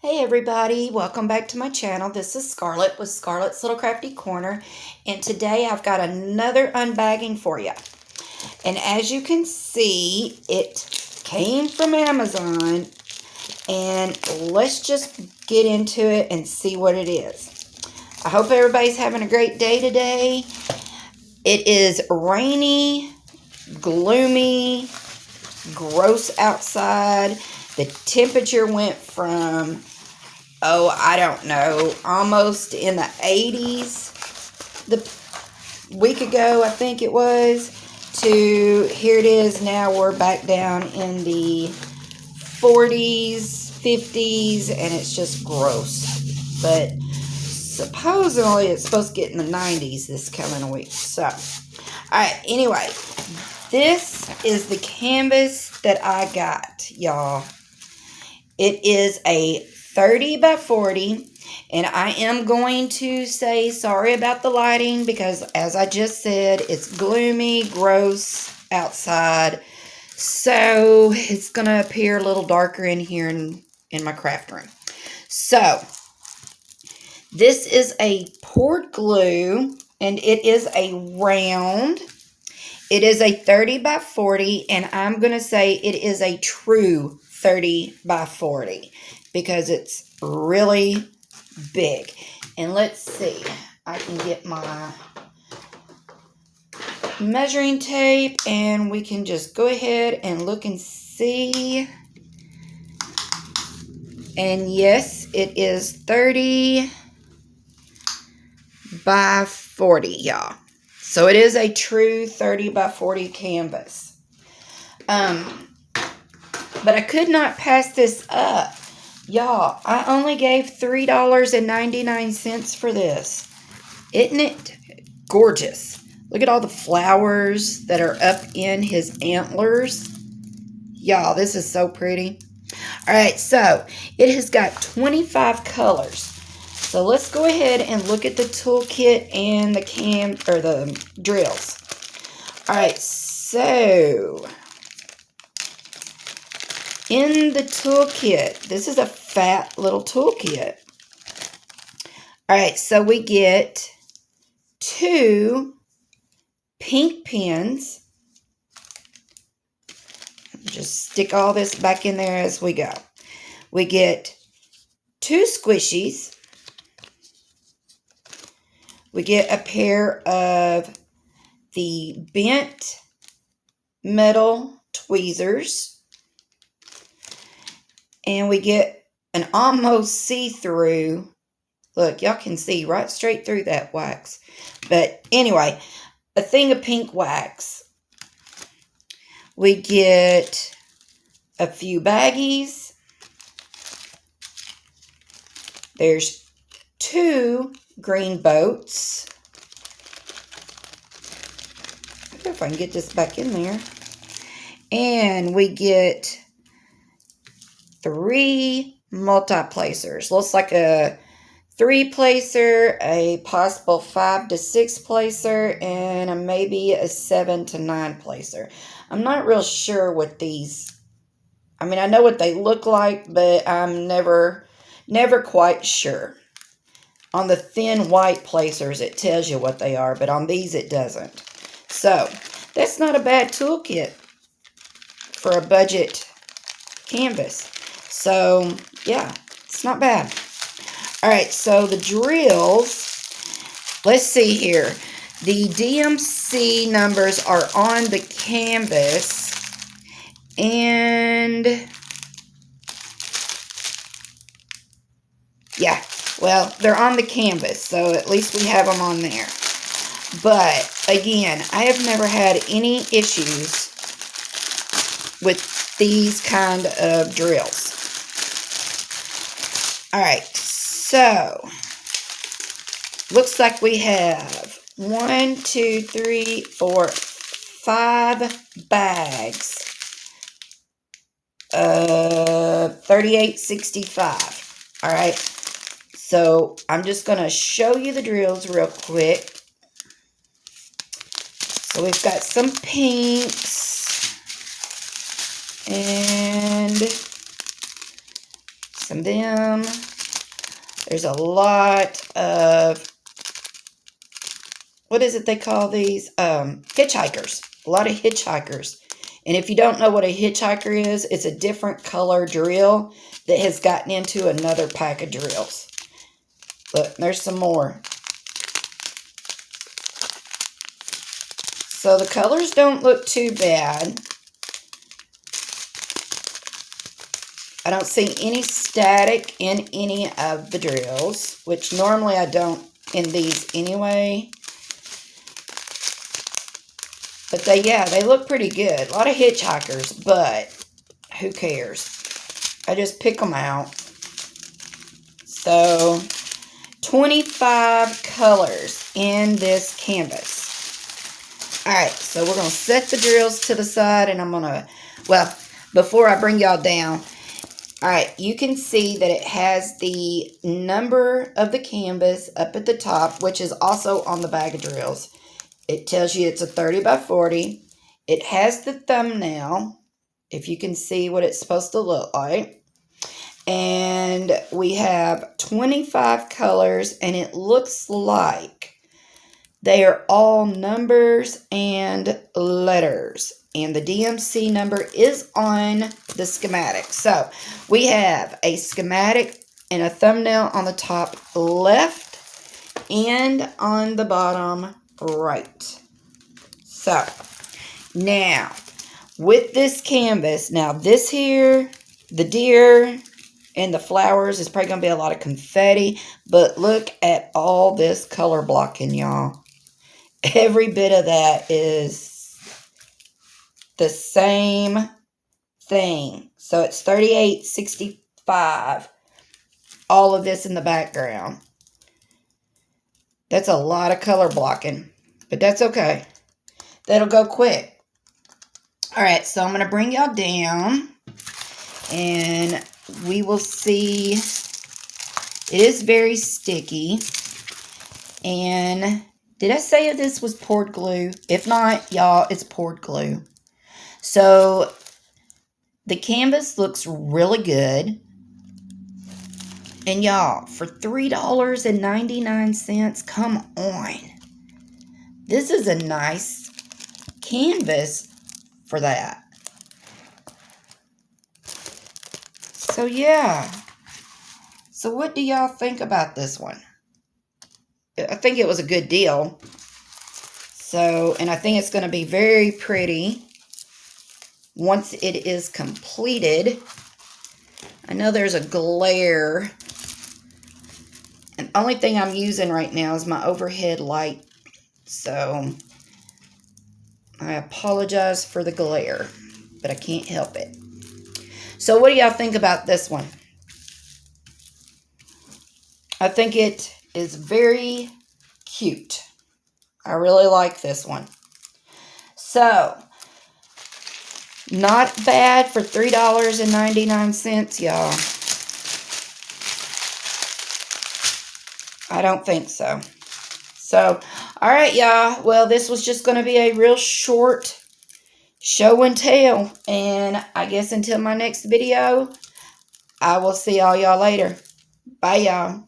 Hey everybody, welcome back to my channel. This is Scarlett with Scarlett's Little Crafty Corner, and today I've got another unbagging for you. And as you can see, it came from Amazon, and let's just get into it and see what it is. I hope everybody's having a great day today. It is rainy, gloomy, gross outside. The temperature went from I don't know, almost in the 80s the week ago, I think it was, to here it is now. We're back down in the 40s, 50s, and it's just gross. But supposedly it's supposed to get in the 90s this coming week. So, alright, anyway, this is the canvas that I got, y'all. It is a 30 by 40, and I am going to say sorry about the lighting because, as I just said, it's gloomy, gross outside, so it's going to appear a little darker in here in my craft room. So, this is a poured glue, and it is a round. It is a 30 by 40, and I'm going to say it is a true 30 by 40 because it's really big. And let's see, I can get my measuring tape and we can just go ahead and look and see. And yes, it is 30 by 40, y'all. So it is a true 30 by 40 canvas. But I could not pass this up. Y'all, I only gave $3.99 for this. Isn't it gorgeous? Look at all the flowers that are up in his antlers. Y'all, this is so pretty. Alright, so it has got 25 colors. So let's go ahead and look at the toolkit and the drills. Alright, so in the toolkit, this is a fat little toolkit. Alright, so we get 2 pink pins. Just stick all this back in there as we go. We get 2 squishies. We get a pair of the bent metal tweezers. And we get an almost see-through. Look, y'all can see right straight through that wax. But anyway, a thing of pink wax. We get a few baggies. There's 2 green boats. I wonder if I can get this back in there. And we get 3 multi-placers. Looks like a 3-placer, a possible 5 to 6 placer, and maybe a 7 to 9 placer. I'm not real sure what these, I mean, I know what they look like, but I'm never quite sure. On the thin white placers, it tells you what they are, but on these, it doesn't. So, that's not a bad toolkit for a budget canvas. So, yeah, it's not bad. Alright, so the drills, let's see here. The DMC numbers are on the canvas, and yeah, well, they're on the canvas, so at least we have them on there. But, again, I have never had any issues with these kind of drills. Alright, so looks like we have 1, 2, 3, 4, 5 bags of 38.65. Alright, so I'm just going to show you the drills real quick. So we've got some pinks and some of them. There's a lot of, what is it they call these? Hitchhikers. A lot of hitchhikers. And if you don't know what a hitchhiker is, it's a different color drill that has gotten into another pack of drills. Look, there's some more. So the colors don't look too bad. I don't see any static in any of the drills, which normally I don't in these anyway. But they look pretty good. A lot of hitchhikers, but who cares? I just pick them out. So, 25 colors in this canvas. Alright, so we're going to set the drills to the side, and I'm going to, well, before I bring y'all down, alright, you can see that it has the number of the canvas up at the top, which is also on the bag of drills. It tells you it's a 30 by 40. It has the thumbnail, if you can see what it's supposed to look like. And we have 25 colors, and it looks like they are all numbers and letters. And the DMC number is on the schematic. So we have a schematic and a thumbnail on the top left and on the bottom right. So now with this canvas, now this here, the deer and the flowers is probably going to be a lot of confetti, but look at all this color blocking, y'all. Every bit of that is the same thing. So it's 38.65. All of this in the background. That's a lot of color blocking, but that's okay. That'll go quick. All right, so I'm going to bring y'all down, and we will see. It is very sticky. And did I say this was poured glue? If not, y'all, it's poured glue. So the canvas looks really good. And y'all, for $3.99, come on. This is a nice canvas for that. So yeah. So what do y'all think about this one? I think it was a good deal. So, and I think it's going to be very pretty once it is completed. I know there's a glare. And the only thing I'm using right now is my overhead light. So, I apologize for the glare, but I can't help it. So, what do y'all think about this one? I think it is very cute. I really like this one. So, not bad for $3.99, y'all. I don't think so. So, all right, y'all. Well, this was just going to be a real short show and tell. And I guess until my next video, I will see all y'all later. Bye, y'all.